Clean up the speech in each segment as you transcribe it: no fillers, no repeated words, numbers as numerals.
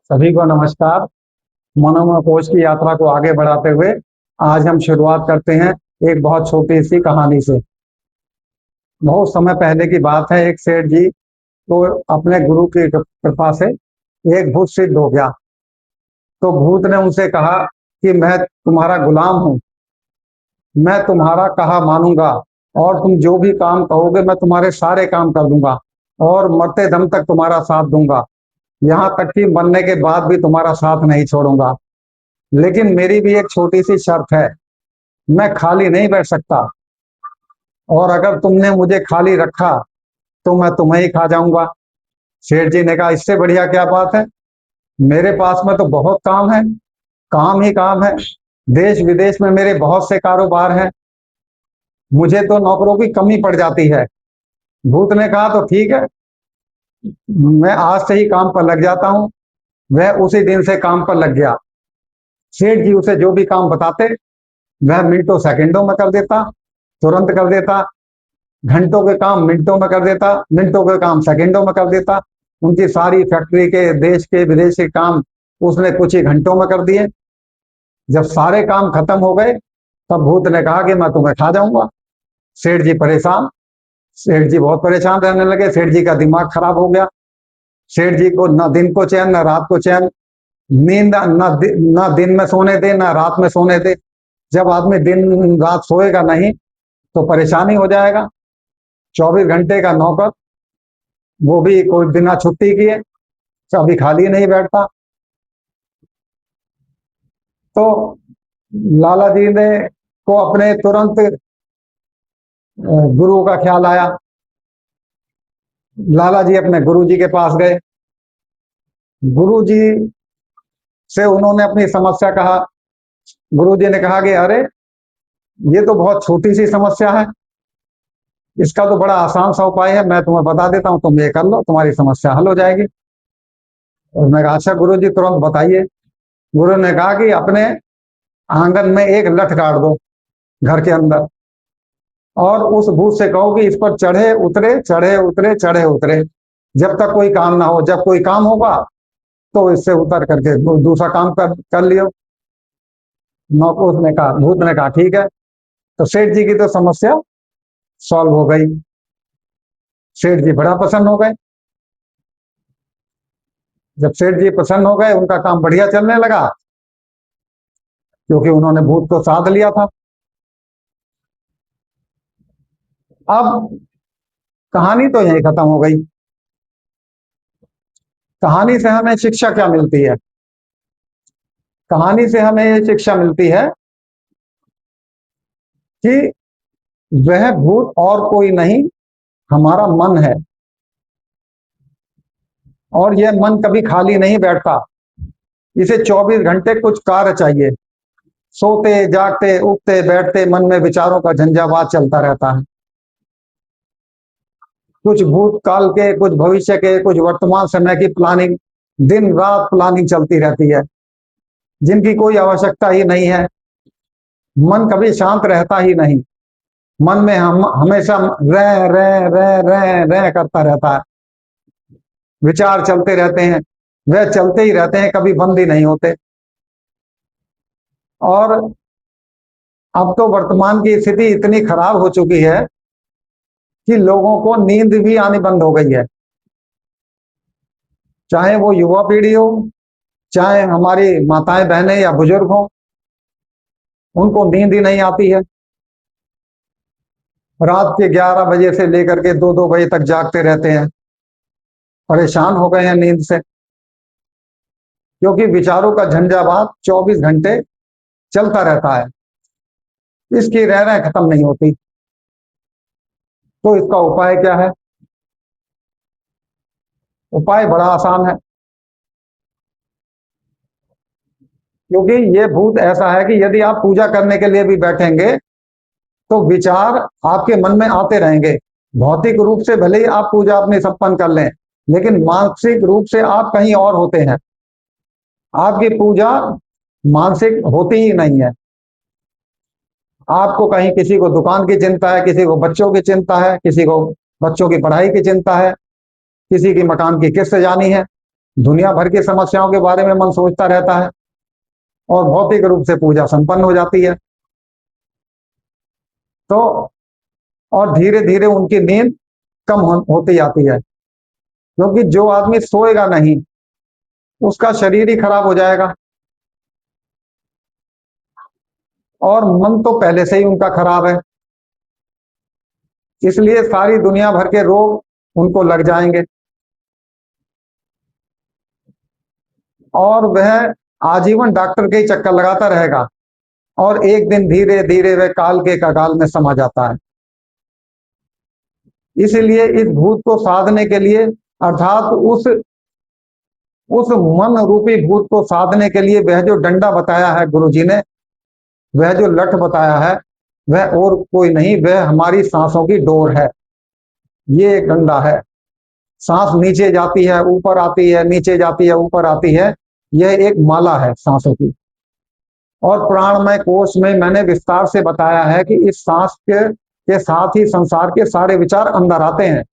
सभी को नमस्कार। मनोमय कोश की यात्रा को आगे बढ़ाते हुए आज हम शुरुआत करते हैं एक बहुत छोटी सी कहानी से। बहुत समय पहले की बात है। एक सेठ जी को अपने गुरु की कृपा से एक भूत सिद्ध हो गया। तो भूत ने उनसे कहा कि मैं तुम्हारा गुलाम हूँ, मैं तुम्हारा कहा मानूंगा और तुम जो भी काम कहोगे मैं तुम्हारे सारे काम कर दूंगा और मरते दम तक तुम्हारा साथ दूंगा, यहाँ तक कि मरने के बाद भी तुम्हारा साथ नहीं छोड़ूंगा। लेकिन मेरी भी एक छोटी सी शर्त है, मैं खाली नहीं बैठ सकता और अगर तुमने मुझे खाली रखा तो मैं तुम्हें ही खा जाऊंगा। सेठ जी ने कहा, इससे बढ़िया क्या बात है, मेरे पास में तो बहुत काम है, काम ही काम है, देश विदेश में मेरे बहुत से कारोबार हैं, मुझे तो नौकरों की कमी पड़ जाती है। भूत ने कहा, तो ठीक है, मैं आज से ही काम पर लग जाता हूँ। वह उसी दिन से काम पर लग गया। सेठ जी उसे जो भी काम बताते वह मिनटों सेकंडों में कर देता, तुरंत कर देता। घंटों के काम मिनटों में कर देता, मिनटों के काम सेकंडों में कर देता। उनकी सारी फैक्ट्री के, देश के, विदेश के काम उसने कुछ ही घंटों में कर दिए। जब सारे काम खत्म हो गए तब भूत ने कहा कि मैं तुम्हें खा जाऊंगा। सेठ जी परेशान, सेठ जी बहुत परेशान रहने लगे। सेठ जी का दिमाग खराब हो गया। सेठ जी को न दिन को चैन न रात को चैन, नींद न दिन में सोने दे न रात में सोने दे। जब आदमी दिन रात सोएगा नहीं तो परेशानी हो जाएगा। 24 घंटे का नौकर, वो भी कोई बिना छुट्टी किए, कभी खाली नहीं बैठता। तो लाला जी ने को अपने तुरंत गुरु का ख्याल आया। लाला जी अपने गुरु जी के पास गए। गुरु जी से उन्होंने अपनी समस्या कहा। गुरु जी ने कहा कि अरे, ये तो बहुत छोटी सी समस्या है, इसका तो बड़ा आसान सा उपाय है, मैं तुम्हें बता देता हूँ, तुम ये कर लो, तुम्हारी समस्या हल हो जाएगी। और मैं कहा, अच्छा गुरु जी तुरंत बताइए। गुरु ने कहा कि अपने आंगन में एक लठ गाड़ दो घर के अंदर और उस भूत से कहो कि इस पर चढ़े उतरे चढ़े उतरे चढ़े उतरे, जब तक कोई काम ना हो। जब कोई काम होगा तो इससे उतर करके दूसरा काम कर लियो। नौकर ने कहा, भूत ने कहा ठीक है। तो सेठ जी की तो समस्या सॉल्व हो गई। सेठ जी बड़ा प्रसन्न हो गए। जब सेठ जी प्रसन्न हो गए, उनका काम बढ़िया चलने लगा क्योंकि उन्होंने भूत को साध लिया था। अब कहानी तो यही खत्म हो गई। कहानी से हमें शिक्षा क्या मिलती है? कहानी से हमें ये शिक्षा मिलती है कि वह भूत और कोई नहीं, हमारा मन है। और यह मन कभी खाली नहीं बैठता, इसे 24 घंटे कुछ कार्य चाहिए। सोते जागते उठते बैठते मन में विचारों का झंझावात चलता रहता है। कुछ भूतकाल के, कुछ भविष्य के, कुछ वर्तमान समय की प्लानिंग, दिन रात प्लानिंग चलती रहती है, जिनकी कोई आवश्यकता ही नहीं है। मन कभी शांत रहता ही नहीं। मन में हम हमेशा रह रह रह रह रह करता रहता है। विचार चलते रहते हैं, वह चलते ही रहते हैं, कभी बंद ही नहीं होते। और अब तो वर्तमान की स्थिति इतनी खराब हो चुकी है कि लोगों को नींद भी आनी बंद हो गई है। चाहे वो युवा पीढ़ी हो, चाहे हमारी माताएं बहनें या बुजुर्ग हो, उनको नींद ही नहीं आती है। रात के 11 बजे से लेकर के 2-2 बजे तक जागते रहते हैं। परेशान हो गए हैं नींद से, क्योंकि विचारों का झंझावात 24 घंटे चलता रहता है। इसकी रह रह खत्म नहीं होती। तो इसका उपाय क्या है? उपाय बड़ा आसान है, क्योंकि ये भूत ऐसा है कि यदि आप पूजा करने के लिए भी बैठेंगे तो विचार आपके मन में आते रहेंगे। भौतिक रूप से भले ही आप पूजा अपनी संपन्न कर लें, लेकिन मानसिक रूप से आप कहीं और होते हैं। आपकी पूजा मानसिक होती ही नहीं है। आपको कहीं किसी को दुकान की चिंता है, किसी को बच्चों की चिंता है, किसी को बच्चों की पढ़ाई की चिंता है, किसी की मकान की किस्त जानी है। दुनिया भर की समस्याओं के बारे में मन सोचता रहता है और भौतिक रूप से पूजा संपन्न हो जाती है। तो और धीरे धीरे उनकी नींद कम होती जाती है, क्योंकि जो आदमी सोएगा नहीं उसका शरीर ही खराब हो जाएगा और मन तो पहले से ही उनका खराब है, इसलिए सारी दुनिया भर के रोग उनको लग जाएंगे और वह आजीवन डॉक्टर के ही चक्कर लगाता रहेगा और एक दिन धीरे धीरे वह काल के कगाल में समा जाता है। इसीलिए इस भूत को साधने के लिए, अर्थात उस मन रूपी भूत को साधने के लिए वह जो डंडा बताया है गुरुजी ने, वह जो लठ बताया है, वह और कोई नहीं, वह हमारी सांसों की डोर है। ये एक डंडा है। सांस नीचे जाती है, ऊपर आती है, नीचे जाती है, ऊपर आती है। यह एक माला है सांसों की। और प्राणमय कोश में मैंने विस्तार से बताया है कि इस सांस के साथ ही संसार के सारे विचार अंदर आते हैं।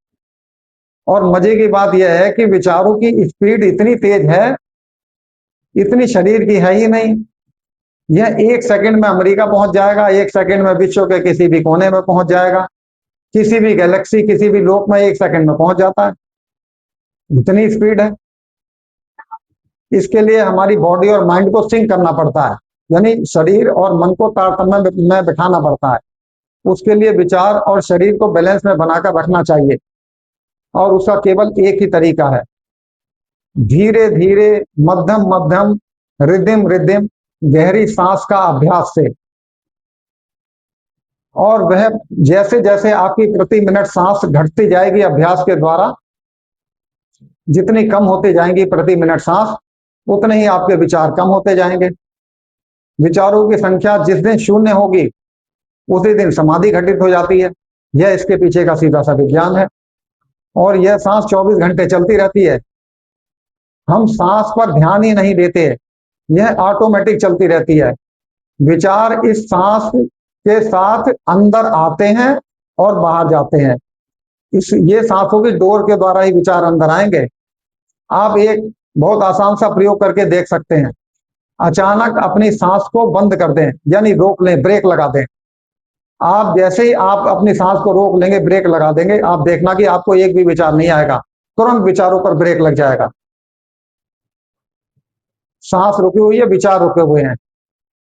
और मजे की बात यह है कि विचारों की स्पीड इतनी तेज है, इतनी शरीर की है ही नहीं। यह 1 सेकंड में अमेरिका पहुंच जाएगा, 1 सेकंड में विश्व के किसी भी कोने में पहुंच जाएगा, किसी भी गैलेक्सी, किसी भी लोक में 1 सेकंड में पहुंच जाता है। इतनी स्पीड है। इसके लिए हमारी बॉडी और माइंड को सिंक करना पड़ता है, यानी शरीर और मन को तारतम्य में बिठाना पड़ता है। उसके लिए विचार और शरीर को बैलेंस में बनाकर रखना चाहिए और उसका केवल एक ही तरीका है, धीरे धीरे, मध्यम मध्यम, रिदिम रिदिम, गहरी सांस का अभ्यास से। और वह जैसे जैसे आपकी प्रति मिनट सांस घटती जाएगी अभ्यास के द्वारा, जितनी कम होती जाएंगी प्रति मिनट सांस, उतने ही आपके विचार कम होते जाएंगे। विचारों की संख्या जिस दिन शून्य होगी उसी दिन समाधि घटित हो जाती है। यह इसके पीछे का सीधा सा विज्ञान है। और यह सांस 24 घंटे चलती रहती है। हम सांस पर ध्यान ही नहीं देते, यह ऑटोमेटिक चलती रहती है। विचार इस सांस के साथ अंदर आते हैं और बाहर जाते हैं। ये सांसों की डोर के द्वारा ही विचार अंदर आएंगे। आप एक बहुत आसान सा प्रयोग करके देख सकते हैं। अचानक अपनी सांस को बंद कर दें, यानी रोक लें, ब्रेक लगा दें। आप जैसे ही आप अपनी सांस को रोक लेंगे, ब्रेक लगा देंगे, आप देखना कि आपको एक भी विचार नहीं आएगा, तुरंत विचारों पर ब्रेक लग जाएगा। सांस रुकी हुई है, विचार रुके हुए हैं,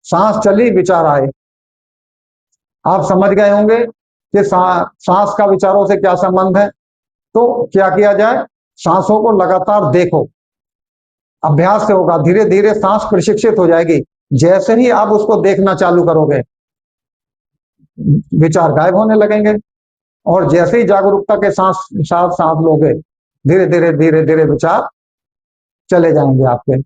सांस चली, विचार आए। आप समझ गए होंगे कि सांस का विचारों से क्या संबंध है। तो क्या किया जाए, सांसों को लगातार देखो, अभ्यास से होगा। धीरे धीरे सांस प्रशिक्षित हो जाएगी। जैसे ही आप उसको देखना चालू करोगे, विचार गायब होने लगेंगे। और जैसे ही जागरूकता के साथ सांस लोगे, धीरे धीरे धीरे धीरे विचार चले जाएंगे आपके।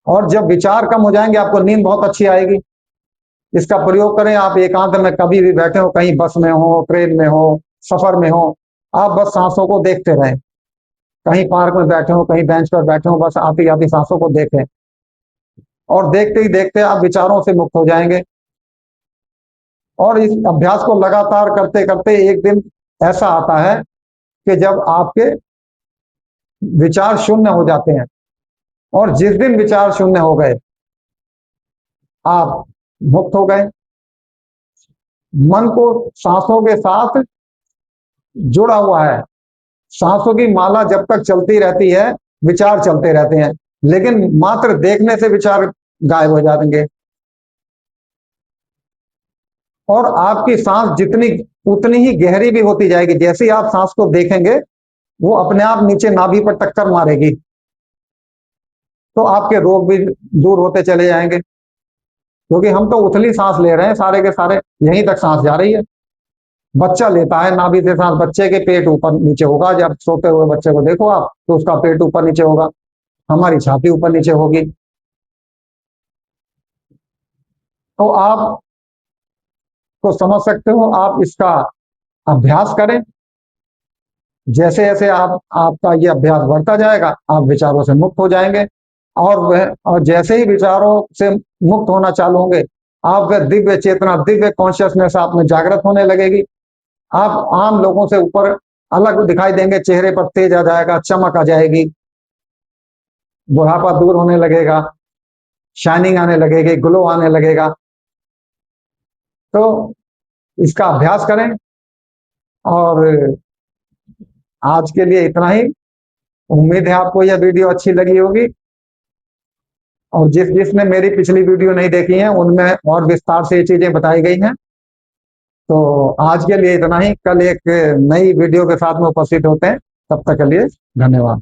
और जब विचार कम हो जाएंगे, आपको नींद बहुत अच्छी आएगी। इसका प्रयोग करें। आप एकांत में कभी भी बैठे हो, कहीं बस में हो, ट्रेन में हो, सफर में हो, आप बस सांसों को देखते रहें। कहीं पार्क में बैठे हो, कहीं बेंच पर बैठे हो, बस आती आती सांसों को देखें और देखते ही देखते आप विचारों से मुक्त हो जाएंगे। और इस अभ्यास को लगातार करते करते एक दिन ऐसा आता है कि जब आपके विचार शून्य हो जाते हैं। और जिस दिन विचार शून्य हो गए, आप मुक्त हो गए। मन को सांसों के साथ जुड़ा हुआ है। सांसों की माला जब तक चलती रहती है, विचार चलते रहते हैं, लेकिन मात्र देखने से विचार गायब हो जाएंगे। और आपकी सांस जितनी उतनी ही गहरी भी होती जाएगी। जैसे ही आप सांस को देखेंगे, वो अपने आप नीचे नाभि पर टक्कर मारेगी, तो आपके रोग भी दूर होते चले जाएंगे। क्योंकि हम तो उथली सांस ले रहे हैं, सारे के सारे यहीं तक सांस जा रही है। बच्चा लेता है नाभि से सांस, बच्चे के पेट ऊपर नीचे होगा। जब सोते हुए बच्चे को देखो आप, तो उसका पेट ऊपर नीचे होगा, हमारी छाती ऊपर नीचे होगी। तो आप को समझ सकते हो। आप इसका अभ्यास करें। जैसे जैसे आपका ये अभ्यास बढ़ता जाएगा, आप विचारों से मुक्त हो जाएंगे। और जैसे ही विचारों से मुक्त होना चालू होंगे, आप वह दिव्य चेतना, दिव्य कॉन्शियसनेस आप में जागृत होने लगेगी। आप आम लोगों से ऊपर अलग दिखाई देंगे, चेहरे पर तेज आ जाएगा, चमक आ जाएगी। बुढ़ापा दूर होने लगेगा, शाइनिंग आने लगेगी, ग्लो आने लगेगा। तो इसका अभ्यास करें। और आज के लिए इतना ही। उम्मीद है आपको यह वीडियो अच्छी लगी होगी, और जिसने मेरी पिछली वीडियो नहीं देखी है उनमें और विस्तार से ये चीजें बताई गई हैं। तो आज के लिए इतना ही। कल एक नई वीडियो के साथ में उपस्थित होते हैं। तब तक के लिए धन्यवाद।